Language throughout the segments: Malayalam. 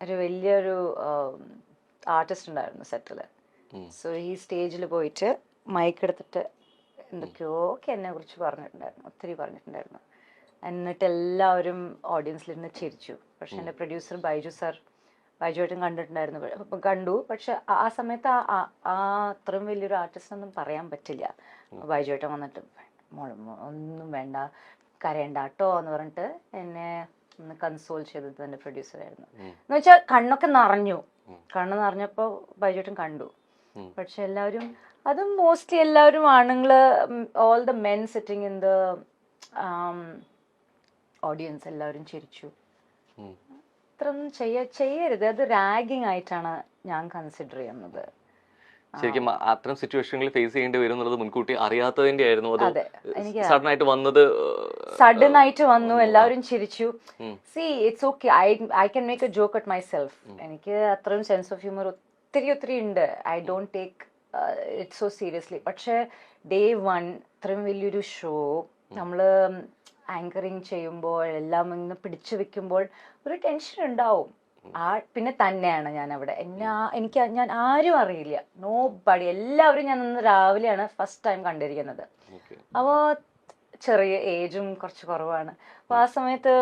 ഒരു വലിയൊരു ആർട്ടിസ്റ്റ് ഉണ്ടായിരുന്നു സെറ്റിൽ. സോ ഈ സ്റ്റേജിൽ പോയിട്ട് മൈക്ക് എടുത്തിട്ട് എന്തൊക്കെയോ ഒക്കെ എന്നെ കുറിച്ച് പറഞ്ഞിട്ടുണ്ടായിരുന്നു, ഒത്തിരി പറഞ്ഞിട്ടുണ്ടായിരുന്നു. എന്നിട്ട് എല്ലാവരും ഓഡിയൻസിലിരുന്ന് ചിരിച്ചു. പക്ഷെ എൻ്റെ പ്രൊഡ്യൂസർ ബൈജുവായിട്ടും കണ്ടിട്ടുണ്ടായിരുന്നു, കണ്ടു. പക്ഷെ ആ സമയത്ത് ആ അത്രയും വലിയൊരു ആർട്ടിസ്റ്റ് ഒന്നും പറയാൻ പറ്റില്ല. ബൈജുവായിട്ടും വന്നിട്ട് ഒന്നും വേണ്ട, കരയണ്ട കേട്ടോ എന്ന് പറഞ്ഞിട്ട് എന്നെ ഒന്ന് കൺസോൾ ചെയ്തത് എൻ്റെ പ്രൊഡ്യൂസറായിരുന്നു. എന്ന് വെച്ചാൽ കണ്ണ് നിറഞ്ഞപ്പോൾ ബൈജുവായിട്ടും കണ്ടു. പക്ഷെ എല്ലാവരും, അതും മോസ്റ്റ്ലി എല്ലാവരും ആണുങ്ങള്, all the men sitting in the audience എല്ലാവരും ചിരിച്ചു. ഇത്രയൊന്നും ചെയ്യരുത്, അത് റാഗിങ് ആയിട്ടാണ് ഞാൻ കൺസിഡർ ചെയ്യുന്നത്. ശരിക്കും അത്തരം സിറ്റുവേഷനുകൾ ഫേസ് ചെയ്യേണ്ടി വരും എന്നുള്ളത് മുൻകൂട്ടി അറിയാത്തതിന്റെ ആയിരുന്നു. അത് സഡൻ ആയിട്ട് വന്നത്, സഡൻ ആയിട്ട് വന്നു, എല്ലാവരും ചിരിച്ചു. C it's okay, I can make A joke at my self. എനിക്ക് അത്രയും സെൻസ് ഓഫ് ഹ്യൂമർ ഒത്തിരി ഉണ്ട്. I don't take it so seriously. പക്ഷെ ഡേ വൺ ഇത്രയും വലിയൊരു ഷോ നമ്മള് ആങ്കറിങ് ചെയ്യുമ്പോൾ എല്ലാം ഇങ്ങനെ പിടിച്ചു വെക്കുമ്പോൾ ഒരു ടെൻഷൻ ഉണ്ടാവും. പിന്നെ തന്നെയാണ് ഞാൻ അവിടെ, ഞാൻ ആരും അറിയില്ല, നോ ബഡി. എല്ലാവരും ഞാൻ ഇന്ന് രാവിലെയാണ് ഫസ്റ്റ് ടൈം കണ്ടിരിക്കുന്നത്. അപ്പോൾ ചെറിയ ഏജും കുറച്ച് കുറവാണ്. അപ്പോൾ ആ സമയത്ത്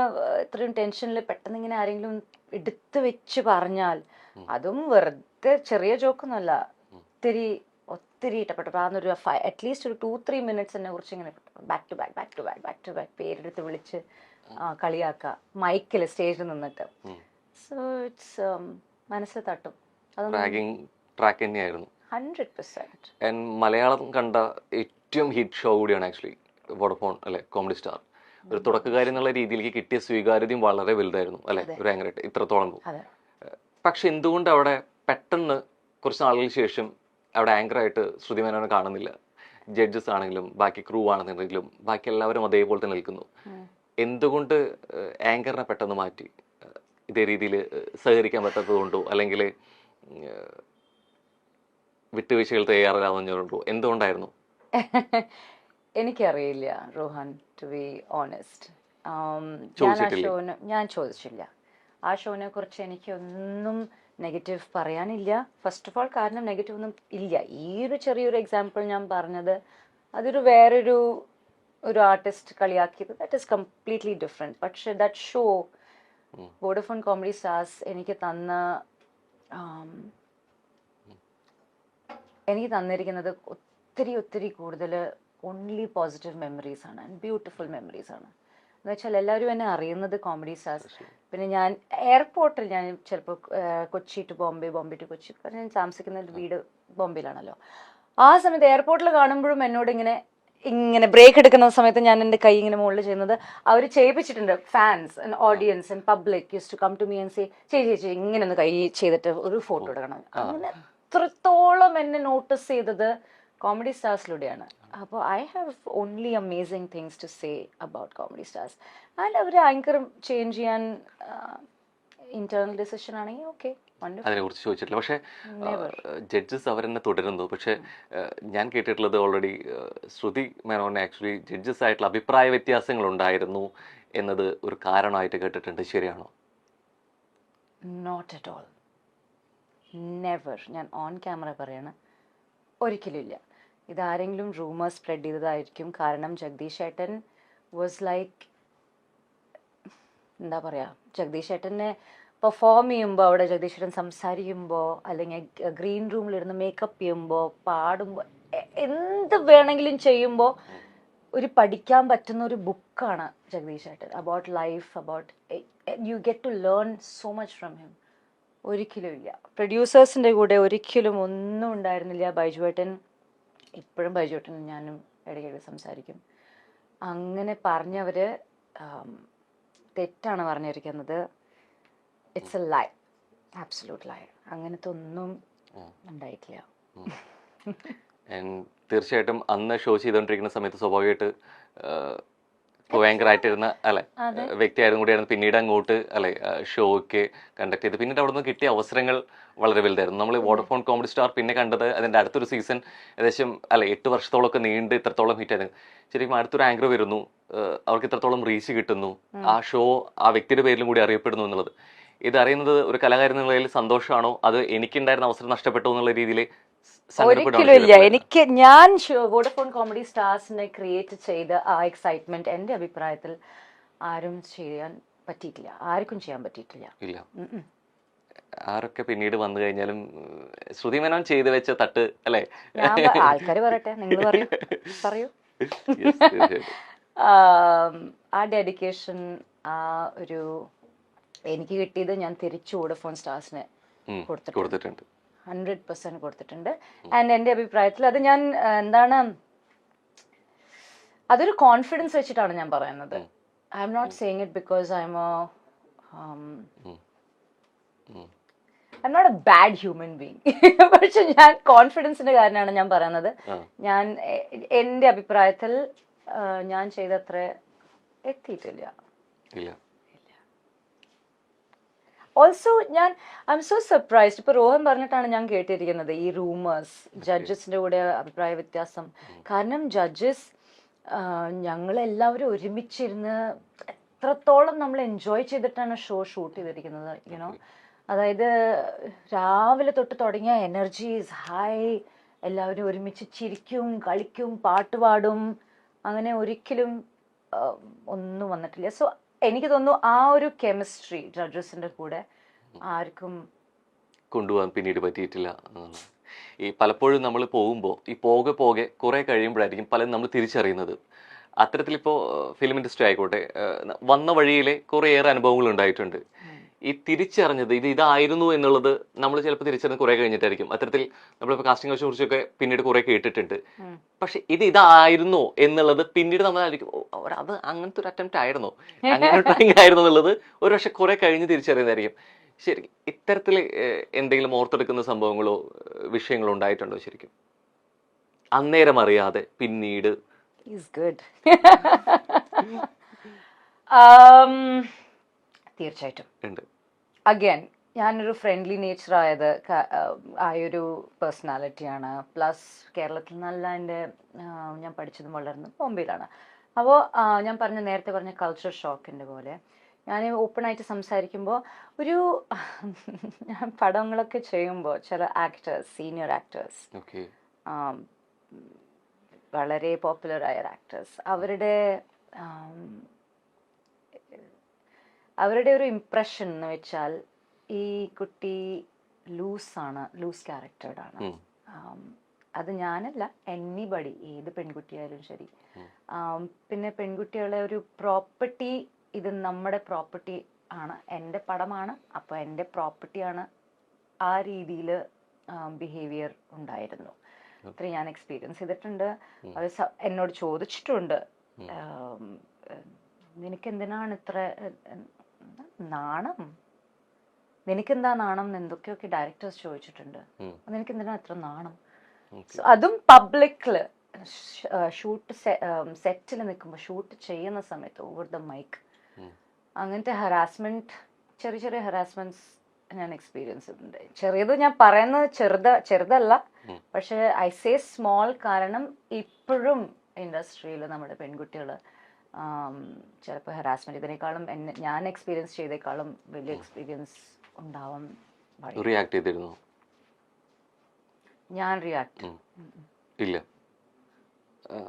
ഇത്രയും ടെൻഷനിൽ പെട്ടെന്ന് ഇങ്ങനെ ആരെങ്കിലും എടുത്തു വെച്ച് പറഞ്ഞാൽ, അതും വെറുതെ ചെറിയ ജോക്കൊന്നുമല്ല, ഒത്തിരി ഇഷ്ടപ്പെട്ടു. അറ്റ്ലീസ്റ്റ് ഒരു 2-3 minutes എന്നെ കുറിച്ച് ഇങ്ങനെ ബാക്ക് ടു ബാക്ക് പേരെടുത്ത് വിളിച്ച് കളിയാക്കുക മൈക്കിൽ, സ്റ്റേജിൽ നിന്നിട്ട്. സോ ഇറ്റ്സ് മനസ്സിൽ തട്ടും. ട്രാക്ക് തന്നെയായിരുന്നു 100%. മലയാളം കണ്ട ഏറ്റവും ഹിറ്റ് ഷോ കൂടിയാണ് ആക്ച്വലി വോഡഫോൺ അല്ലെ, കോമഡി സ്റ്റാർ. ഒരു തുടക്കക്കാരി എന്നുള്ള രീതിയിലേക്ക് കിട്ടിയ സ്വീകാര്യതയും വളരെ വലുതായിരുന്നു അല്ലെ, ഒരു ആങ്കറായിട്ട് ഇത്രത്തോളം. പക്ഷെ എന്തുകൊണ്ട് അവിടെ പെട്ടെന്ന് കുറച്ച് നാളുകൾക്ക് ശേഷം അവിടെ ആങ്കറായിട്ട് ശ്രുതി മേനോനെ കാണുന്നില്ല? ജഡ്ജസ് ആണെങ്കിലും ബാക്കി ക്രൂ ആണെന്നുണ്ടെങ്കിലും ബാക്കി എല്ലാവരും അതേപോലെ തന്നെ നിൽക്കുന്നു. എന്തുകൊണ്ട് ആങ്കറിനെ പെട്ടെന്ന് മാറ്റി? ഇതേ രീതിയിൽ സഹകരിക്കാൻ പറ്റാത്തത് കൊണ്ടോ, അല്ലെങ്കിൽ വിട്ടുവീഴ്ചകൾ തയ്യാറാവുന്നതുകൊണ്ടോ, എന്തുകൊണ്ടായിരുന്നു? എനിക്കറിയില്ല റോഹൻ, ടു ബി ഓണസ്റ്റ്. ഞാൻ ചോദിച്ചില്ല. ആ ഷോനെ കുറിച്ച് എനിക്കൊന്നും നെഗറ്റീവ് പറയാനില്ല. ഫസ്റ്റ് ഓഫ് ഓൾ, കാരണം നെഗറ്റീവ് ഒന്നും ഇല്ല. ഈ ഒരു ചെറിയൊരു എക്സാമ്പിൾ ഞാൻ പറഞ്ഞത്, അതൊരു വേറൊരു ആർട്ടിസ്റ്റ് കളിയാക്കിയത്, ദാറ്റ് ഈസ് കംപ്ലീറ്റ്ലി ഡിഫറെൻറ്റ്. പക്ഷെ that show Vodafone comedy stars എനിക്ക് തന്നിരിക്കുന്നത് ഒത്തിരി കൂടുതൽ ഓൺലി പോസിറ്റീവ് മെമ്മറീസ് ആണ്, ആൻഡ് ബ്യൂട്ടിഫുൾ മെമ്മറീസ് ആണ്. എന്ന് വെച്ചാൽ എല്ലാവരും എന്നെ അറിയുന്നത് കോമഡി സ്റ്റാർസ്. പിന്നെ ഞാൻ എയർപോർട്ടിൽ, ഞാൻ ചിലപ്പോൾ കൊച്ചി ടു ബോംബെ ടു കൊച്ചി, ഞാൻ താമസിക്കുന്ന വീട് ബോംബെയിലാണല്ലോ. ആ സമയത്ത് എയർപോർട്ടിൽ കാണുമ്പോഴും എന്നോട് ഇങ്ങനെ ബ്രേക്ക് എടുക്കുന്ന സമയത്ത് ഞാൻ എൻ്റെ കൈ ഇങ്ങനെ മുകളിൽ ചെയ്യുന്നത് അവർ ചെയ്യിപ്പിച്ചിട്ടുണ്ട്. Fans and audience and public use to come to me and say, ചേച്ചി ഇങ്ങനെ ഒന്ന് കൈ ചെയ്തിട്ട് ഒരു ഫോട്ടോ എടുക്കണം. അങ്ങനെ അത്രത്തോളം എന്നെ നോട്ടീസ് ചെയ്തത് കോമഡി സ്റ്റാർസിലൂടെയാണ്. അപ്പോൾ I have only amazing things to say about comedy stars. And അവർ ആങ്കർ ചേഞ്ച് ചെയ്യാൻ ഇന്റേണൽ ഡിസിഷൻ ആണെങ്കിൽ ഓക്കെ, അതിനെ കുറിച്ച് ചോദിച്ചിട്ടില്ല. പക്ഷെ ജഡ്ജസ് അവരെന്നെ തുടരുന്നു. പക്ഷെ ഞാൻ കേട്ടിട്ടുള്ളത് ഓൾറെഡി ശ്രുതി മേനോനെ ആക്ച്വലി ജഡ്ജസ് ആയിട്ടുള്ള അഭിപ്രായ വ്യത്യാസങ്ങൾ ഉണ്ടായിരുന്നു എന്നത് ഒരു കാരണമായിട്ട് കേട്ടിട്ടുണ്ട്. ശരിയാണോ? Not at all, never. ഞാൻ ഓൺ ക്യാമറ പറയണ ഒരിക്കലും ഇല്ല. ഇതാരെങ്കിലും റൂമർ സ്പ്രെഡ് ചെയ്തതായിരിക്കും. കാരണം ജഗദീഷ് ഏട്ടൻ വാസ് ലൈക്ക്, എന്താ പറയുക, ജഗദീഷ് ഏട്ടനെ പെർഫോം ചെയ്യുമ്പോൾ, അവിടെ ജഗദീഷ് ഏട്ടൻ സംസാരിക്കുമ്പോൾ, അല്ലെങ്കിൽ ഗ്രീൻ റൂമിലിരുന്ന് മേക്കപ്പ് ചെയ്യുമ്പോൾ, പാടുമ്പോൾ, എന്ത് വേണമെങ്കിലും ചെയ്യുമ്പോൾ ഒരു പഠിക്കാൻ പറ്റുന്ന ഒരു ബുക്കാണ് ജഗദീഷ് ഏട്ടൻ. About life, about you get to learn so much from him. ഒരിക്കലും ഇല്ല. പ്രൊഡ്യൂസേഴ്സിൻ്റെ കൂടെ ഒരിക്കലും ഒന്നും ഉണ്ടായിരുന്നില്ല. ബൈജുവേട്ടൻ, ഇപ്പോഴും ബൈജുവേട്ടൻ ഞാനും ഇടയ്ക്കിടെ സംസാരിക്കും. അങ്ങനെ പറഞ്ഞവർ തെറ്റാണ് പറഞ്ഞിരിക്കുന്നത്. ഇറ്റ്സ് എ ലൈ, ആബ്സല്യൂട്ട് ലൈ. അങ്ങനത്തെ ഒന്നും ഉണ്ടായിട്ടില്ല. തീർച്ചയായിട്ടും അന്ന് ഷോ ചെയ്തുകൊണ്ടിരിക്കുന്ന സമയത്ത് സ്വാഭാവികമായിട്ട് ആയിട്ടിരുന്ന അല്ലെ വ്യക്തിയായിരുന്നു കൂടിയായിരുന്നു. പിന്നീട് അങ്ങോട്ട് അല്ലെ ഷോയ്ക്ക് കണ്ടക്ട് ചെയ്ത് പിന്നീട് അവിടെ നിന്ന് കിട്ടിയ അവസരങ്ങൾ വളരെ വലുതായിരുന്നു. നമ്മൾ വോഡഫോൺ കോമഡി സ്റ്റാർ പിന്നെ കണ്ടത് അതിന്റെ അടുത്തൊരു സീസൺ ഏകദേശം 8 വർഷത്തോളമൊക്കെ നീണ്ട് ഇത്രത്തോളം ഹിറ്റായിരുന്നു. ശരിക്കും അടുത്തൊരു ആങ്കർ വരുന്നു, അവർക്ക് ഇത്രത്തോളം റീച്ച് കിട്ടുന്നു, ആ ഷോ ആ വ്യക്തിയുടെ പേരിലും കൂടി അറിയപ്പെടുന്നു എന്നുള്ളത് ഇതറിയുന്നത് ഒരു കലാകാരൻ എന്നുള്ള നിലയിൽ സന്തോഷമാണോ അത് എനിക്കുണ്ടായിരുന്ന അവസരം നഷ്ടപ്പെട്ടു എന്നുള്ള രീതിയിൽ ഒരിക്കലും ഇല്ല. എനിക്ക് ഞാൻ വോഡഫോൺ കോമഡി സ്റ്റാർസിനെ ക്രിയേറ്റ് ചെയ്ത ആ എക്സൈറ്റ്മെന്റ് എന്റെ അഭിപ്രായത്തിൽ ആരും ചെയ്യാൻ പറ്റിയിട്ടില്ല, ആർക്കും ചെയ്യാൻ പറ്റിയിട്ടില്ല. ഇല്ല. ആരൊക്കെ പിന്നീട് വന്നു കഴിഞ്ഞാലും ശ്രുതി മേനോൻ ചെയ്ത് വെച്ച തട്ട് അല്ലേ? ആൾക്കാര് പറയട്ടെ, നിങ്ങൾ പറയൂ. ആ ഡെഡിക്കേഷൻ, ആ ഒരു എനിക്ക് കിട്ടിയത് ഞാൻ തിരിച്ചു വോഡഫോൺ സ്റ്റാർസിന് കൊടുത്തിട്ടുണ്ട്, 100% കൊടുത്തിട്ടുണ്ട്. ആൻഡ് എൻ്റെ അഭിപ്രായത്തിൽ അത് ഞാൻ എന്താണ്, അതൊരു കോൺഫിഡൻസ് വെച്ചിട്ടാണ് ഞാൻ പറയുന്നത്. I'm not saying it because I'm not a bad human being. പക്ഷെ ഞാൻ കോൺഫിഡൻസിന്റെ കാരണമാണ് ഞാൻ പറയുന്നത്. ഞാൻ എൻ്റെ അഭിപ്രായത്തിൽ ഞാൻ ചെയ്തത്ര എത്തിയിട്ടില്ല. Also I M so surprised. ഇപ്പൊ രോഹൻ പറഞ്ഞിട്ടാണ് ഞാൻ കേട്ടിരിക്കുന്നത് ഈ റൂമേഴ്സ്, ജഡ്ജസിന്റെ കൂടെ അഭിപ്രായ വ്യത്യാസം. കാരണം ജഡ്ജസ് ഞങ്ങളെല്ലാവരും ഒരുമിച്ചിരുന്ന് എത്രത്തോളം നമ്മൾ എൻജോയ് ചെയ്തിട്ടാണ് ഷൂട്ട് ചെയ്തിരിക്കുന്നത്, യുനോ. അതായത് രാവിലെ തൊട്ട് തുടങ്ങിയ എനർജി ഈസ് ഹൈ, എല്ലാവരും ഒരുമിച്ച് ചിരിക്കും, കളിക്കും, പാട്ട് പാടും, അങ്ങനെ ഒരിക്കലും ഒന്നും വന്നിട്ടില്ല. സോ എനിക്ക് തോന്നുന്നു ആ ഒരു കെമിസ്ട്രി ജഡ്ജസിന്റെ കൂടെ ആർക്കും കൊണ്ടുപോകാൻ പിന്നീട് പറ്റിയിട്ടില്ല. ഈ പലപ്പോഴും നമ്മൾ പോകുമ്പോൾ ഈ പോകെ കുറെ കഴിയുമ്പോഴായിരിക്കും പലരും നമ്മൾ തിരിച്ചറിയുന്നത്. അത്തരത്തിലിപ്പോൾ ഫിലിം ഇൻഡസ്ട്രി ആയിക്കോട്ടെ, വന്ന വഴിയിലെ കുറേയേറെ അനുഭവങ്ങൾ ഉണ്ടായിട്ടുണ്ട്. ഈ തിരിച്ചറിഞ്ഞത് ഇതായിരുന്നു എന്നുള്ളത് നമ്മൾ ചിലപ്പോൾ തിരിച്ചറിഞ്ഞ് കുറെ കഴിഞ്ഞിട്ടായിരിക്കും. അത്തരത്തിൽ നമ്മളിപ്പോൾ കാസ്റ്റിംഗ് കൗച്ചിനെ കുറിച്ചൊക്കെ പിന്നീട് കുറെ കേട്ടിട്ടുണ്ട്. പക്ഷെ ഇതായിരുന്നു എന്നുള്ളത് പിന്നീട് നമ്മളായിരിക്കും അത് അങ്ങനത്തെ ഒരു അറ്റംപ്റ്റ് ആയിരുന്നോ, അങ്ങനെ ട്രൈങ് ആയിരുന്നു എന്നുള്ളത് ഒരു പക്ഷെ കുറെ കഴിഞ്ഞ് തിരിച്ചറിയുന്നതായിരിക്കും. ശരി, ഇത്തരത്തിൽ എന്തെങ്കിലും ഓർത്തെടുക്കുന്ന സംഭവങ്ങളോ വിഷയങ്ങളോ ഉണ്ടായിട്ടുണ്ടോ ശരിക്കും അന്നേരം അറിയാതെ പിന്നീട്? തീർച്ചയായിട്ടും ഉണ്ട്. അഗൈൻ ഞാനൊരു ഫ്രണ്ട്ലി നേച്ചർ ആയൊരു പേഴ്സണാലിറ്റിയാണ്. പ്ലസ് കേരളത്തിൽ നല്ല ഞാൻ പഠിച്ചതും വളർന്നതും ബോംബെയിലാണ്. അപ്പോൾ ഞാൻ നേരത്തെ പറഞ്ഞ കൾച്ചർ ഷോക്കിൻ്റെ പോലെ ഞാൻ ഓപ്പണായിട്ട് സംസാരിക്കുമ്പോൾ ഞാൻ പടങ്ങളൊക്കെ ചെയ്യുമ്പോൾ ചില ആക്ടേഴ്സ്, സീനിയർ ആക്ടേഴ്സ്, വളരെ പോപ്പുലറായ ആക്ടേഴ്സ്, അവരുടെ ഒരു ഇംപ്രഷൻ എന്ന് വെച്ചാൽ ഈ കുട്ടി ലൂസ് ക്യാരക്ടേർഡാണ്. അത് ഞാനല്ല, എനിബഡി, ഏത് പെൺകുട്ടിയായാലും ശരി. പിന്നെ പെൺകുട്ടികളെ ഒരു പ്രോപ്പർട്ടി, ഇത് നമ്മുടെ പ്രോപ്പർട്ടി ആണ്, എൻ്റെ പടമാണ്, അപ്പോൾ എൻ്റെ പ്രോപ്പർട്ടിയാണ്, ആ രീതിയിൽ ബിഹേവിയർ ഉണ്ടായിരുന്നു. ഇത്രയും ഞാൻ എക്സ്പീരിയൻസ് ചെയ്തിട്ടുണ്ട്. അവർ എന്നോട് ചോദിച്ചിട്ടുണ്ട്, നിനക്കെന്തിനാണ് ഇത്ര നാണം, നിനക്കെന്താ നാണം എന്ന് എന്തൊക്കെയൊക്കെ ഡയറക്ടേഴ്സ് ചോദിച്ചിട്ടുണ്ട്. നിനക്കെന്തിനാ ഇത്ര നാണം? അതും പബ്ലിക്കില് ഷൂട്ട് സെറ്റിൽ നിൽക്കുമ്പോൾ, ഷൂട്ട് ചെയ്യുന്ന സമയത്ത് ഓവർ ദ മൈക്ക് അങ്ങനത്തെ ഹറാസ്മെന്റ്, ചെറിയ ഹറാസ്മെന്റ്സ് ഞാൻ എക്സ്പീരിയൻസ് ചെയ്തിട്ടുണ്ട്. ചെറിയത് ഞാൻ പറയുന്നത് ചെറുതല്ല, പക്ഷെ ഐ സേ സ്മോൾ, കാരണം ഇപ്പോഴും ഇൻഡസ്ട്രിയിൽ നമ്മുടെ പെൺകുട്ടികൾ ചിലപ്പോൾ ഹറാസ്മെന്റ് ഇതിനേക്കാളും ഞാൻ എക്സ്പീരിയൻസ് ചെയ്തേക്കാളും വലിയ എക്സ്പീരിയൻസ് ഉണ്ടാവാൻ റിയാക്ട് ചെയ്തിരുന്നു. ഞാൻ റിയാക്ട് ഇല്ല.